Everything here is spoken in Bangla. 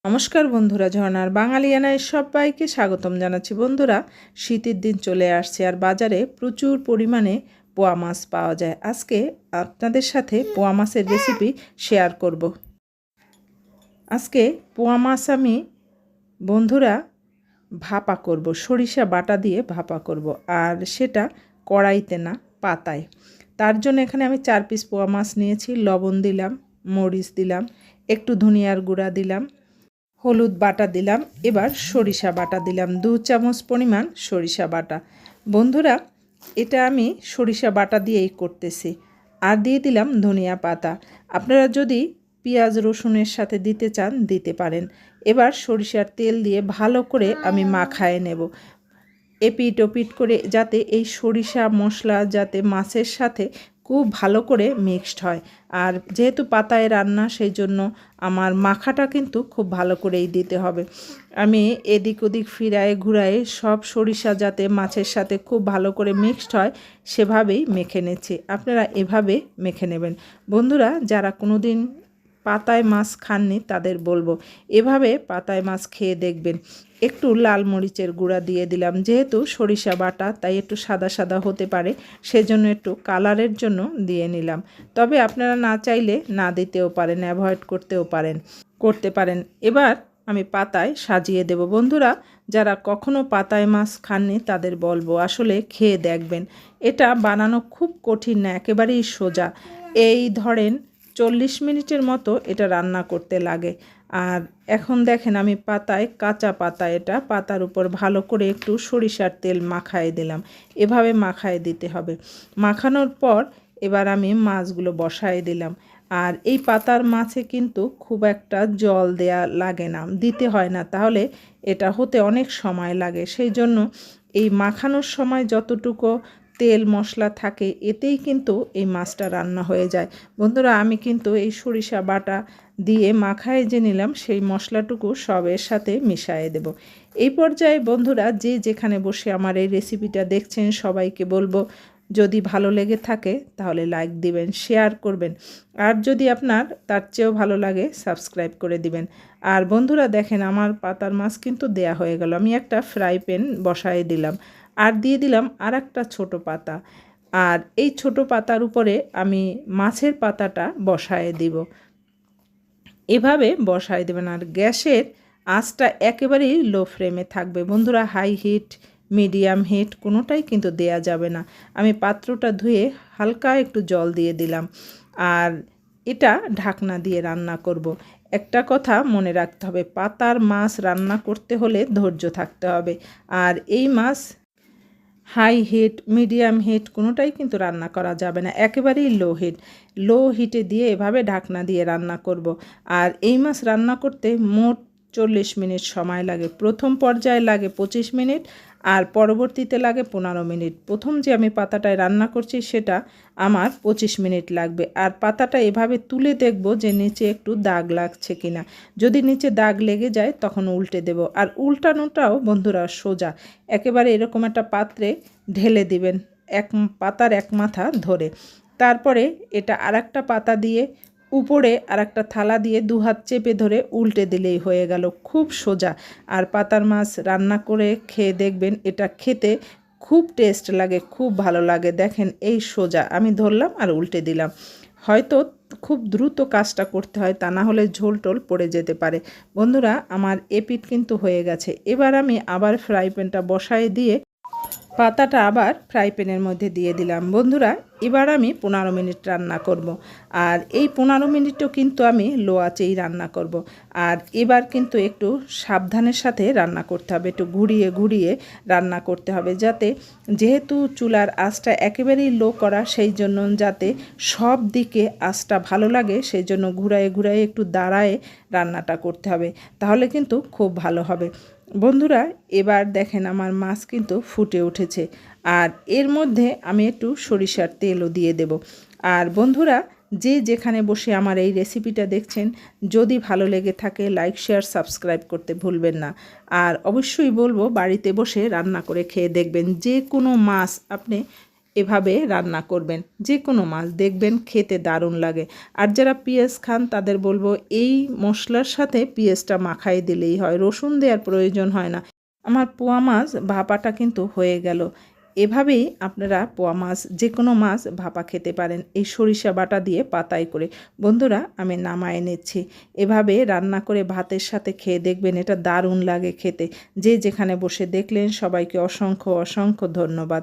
নমস্কার বন্ধুরা, ঝর্ণার বাঙালিয়ানায় সবাইকে স্বাগতম জানাচ্ছি। বন্ধুরা, শীতের দিন চলে আসছে আর বাজারে প্রচুর পরিমাণে পোয়া মাছ পাওয়া যায়। আজকে আপনাদের সাথে পোয়া মাছের রেসিপি শেয়ার করব। আজকে পোয়া মাছ আমি বন্ধুরা ভাপা করব, সরিষা বাটা দিয়ে ভাপা করব, আর সেটা কড়াইতে না, পাতায়। তার জন্য এখানে আমি 4 পিস পোয়া মাছ নিয়েছি। লবণ দিলাম, মরিচ দিলাম, একটু ধনিয়ার গুঁড়া দিলাম, হলুদ বাটা দিলাম, এবার সরিষা বাটা দিলাম 2 চামচ পরিমাণ সরিষা বাটা। বন্ধুরা, এটা আমি সরিষা বাটা দিয়েই করতেছি। আর দিয়ে দিলাম ধনিয়া পাতা। আপনারা যদি পেঁয়াজ রসুনের সাথে দিতে চান দিতে পারেন। এবার সরিষার তেল দিয়ে ভালো করে আমি মাখায় নেব, এপিট ওপিট করে, যাতে এই সরিষা মশলা যাতে মাছের সাথে খুব ভালো করে মিক্সড হয়। আর যেহেতু পাতায় রান্না, সেই জন্য আমার মাখাটা কিন্তু খুব ভালো করেই দিতে হবে। আমি এদিক ওদিক ফিরায়ে ঘুরায়ে সব সরিষা যাতে মাছের সাথে খুব ভালো করে মিক্সড হয় সেভাবেই মেখে নিচ্ছি। আপনারা এভাবে মেখে নেবেন। বন্ধুরা, যারা কোনো দিন পাতায় মাছ খাননি তাদের বলবো এভাবে পাতায় মাছ খেয়ে দেখবেন। একটু লাল মরিচের গুঁড়া দিয়ে দিলাম, যেহেতু সরিষা বাটা তাই একটু সাদা সাদা হতে পারে, সেজন্য একটু কালারের জন্য দিয়ে নিলাম। তবে আপনারা না চাইলে না দিতেও পারেন, অ্যাভয়েড করতে পারেন। এবার আমি পাতায় সাজিয়ে দেব। বন্ধুরা, যারা কখনো পাতায় মাছ খাননি তাদের বলবো আসলে খেয়ে দেখবেন। এটা বানানো খুব কঠিন না, একেবারেই সোজা। এই ধরেন 40 মিনিটের মতো এটা রান্না করতে লাগে। আর এখন দেখেন আমি পাতায়, কাঁচা পাতা, এটা পাতার উপর ভালো করে একটু সরিষার তেল মাখায় দিলাম। এভাবে মাখায় দিতে হবে। মাখানোর পর এবার আমি মাছগুলো বসায় দিলাম। আর এই পাতার মাছে কিন্তু খুব একটা জল দেয়া লাগে না, দিতে হয় না, তাহলে এটা হতে অনেক সময় লাগে। সেই জন্য এই মাখানোর সময় যতটুকু তেল মশলা থাকে এতেই কিন্তু এই মাছটা রান্না হয়ে যায়। বন্ধুরা, আমি কিন্তু এই সরিষা বাটা দিয়ে মাখায় যে নিলাম সেই মশলাটুকু সব এর সাথে মিশিয়ে দেব। এই পর্যায়ে বন্ধুরা, যে যেখানে বসে আমার এই রেসিপিটা দেখছেন সবাইকে বলবো, যদি ভালো লেগে থাকে তাহলে লাইক দিবেন, শেয়ার করবেন, আর যদি আপনার তার চেয়েও ভালো লাগে সাবস্ক্রাইব করে দিবেন। আর বন্ধুরা দেখেন, আমার পাতার মাছ কিন্তু দেয়া হয়ে গেল। আমি একটা ফ্রাই প্যান বসায় দিলাম, আর দিয়ে দিলাম আর একটা ছোটো পাতা। আর এই ছোটো পাতার উপরে আমি মাছের পাতাটা বসায় দিব। এভাবে বসায় দেবেন। আর গ্যাসের আঁচটা একেবারেই লো ফ্লেমে থাকবে বন্ধুরা। হাই হিট, মিডিয়াম হিট কোনোটাই কিন্তু দেয়া যাবে না। আমি পাত্রটা ধুয়ে হালকা একটু জল দিয়ে দিলাম, আর এটা ঢাকনা দিয়ে রান্না করব। একটা কথা মনে রাখতে হবে, পাতার মাছ রান্না করতে হলে ধৈর্য থাকতে হবে। আর এই মাছ হাই হিট, মিডিয়াম হিট কোনোটাই কিন্তু রান্না করা যাবে না, একেবারেই লো হিটে দিয়ে এভাবে ঢাকনা দিয়ে রান্না করব। আর এই মাছ রান্না করতে মোট 40 মিনিট সময় লাগে। প্রথম পর্যায়ে লাগে 25 মিনিট, আর পরবর্তীতে লাগে 15 মিনিট। প্রথম যে আমি পাতাটায় রান্না করছি সেটা আমার 25 মিনিট লাগবে। আর পাতাটা এভাবে তুলে দেখব যে নিচে একটু দাগ লাগছে কিনা। যদি নিচে দাগ লেগে যায় তখন উল্টে দেব। আর উল্টানোটাও বন্ধুরা সোজা, একেবারে এরকম একটা পাত্রে ঢেলে দিবেন পাতার এক মাথা ধরে। তারপরে এটা আরেকটা পাতা দিয়ে উপরে আরেকটা থালা দিয়ে 2 হাত চেপে ধরে উল্টে দিলেই হয়ে গেল। খুব সোজা। আর পাতার মাছ রান্না করে খেয়ে দেখবেন, এটা খেতে খুব টেস্ট লাগে, খুব ভালো লাগে। দেখেন এই সোজা, আমি ধরলাম আর উল্টে দিলাম। হয়তো খুব দ্রুত কাজটা করতে হয়, তা না হলে ঝোল টোল পড়ে যেতে পারে। বন্ধুরা, আমার এপিঠ কিন্তু হয়ে গেছে। এবার আমি আবার ফ্রাই প্যানটা বসায় দিয়ে পাতাটা আবার ফ্রাই প্যানের মধ্যে দিয়ে দিলাম। বন্ধুরা, এবার আমি 15 মিনিট রান্না করব। আর এই 15 মিনিটও কিন্তু আমি লো আঁচেই রান্না করব। আর এবার কিন্তু একটু সাবধানের সাথে রান্না করতে হবে, একটু ঘুরিয়ে ঘুরিয়ে রান্না করতে হবে, যাতে, যেহেতু চুলার আঁচটা একেবারেই লো করা, সেই জন্য যাতে সব দিকে আঁচটা ভালো লাগে, সেই জন্য ঘুরায়ে ঘুরায়ে একটু দাঁড়ায়ে রান্নাটা করতে হবে, তাহলে কিন্তু খুব ভালো হবে। বন্ধুরা, এবার দেখেন আমার মাছ কিন্তু ফুটে উঠেছে। আর এর মধ্যে আমি একটু সরিষার তেলও দিয়ে দেব। আর বন্ধুরা, যে যেখানে বসে আমার এই রেসিপিটা দেখছেন, যদি ভালো লেগে থাকে লাইক শেয়ার সাবস্ক্রাইব করতে ভুলবেন না। আর অবশ্যই বলবো বাড়িতে বসে রান্না করে খেয়ে দেখবেন। যে কোনো মাছ আপনি এভাবে রান্না করবেন। যে কোনো মাছ দেখবেন খেতে দারুণ লাগে। আর যারা পেঁয়াজ খান তাদের বলবো এই মশলার সাথে পেঁয়াজটা মাখাই দিলেই হয়, রসুন দেওয়ার প্রয়োজন হয় না। আমার পোয়া মাছ ভাপাটা কিন্তু হয়ে গেল। এভাবেই আপনারা পোয়া মাছ যে কোনো মাছ ভাপা খেতে পারেন এই সরিষা বাটা দিয়ে পাতায় করে। বন্ধুরা আমি নামায় নিচ্ছি। এভাবে রান্না করে ভাতের সাথে খেয়ে দেখবেন, এটা দারুণ লাগে খেতে। যে যেখানে বসে দেখলেন সবাইকে অসংখ্য অসংখ্য ধন্যবাদ।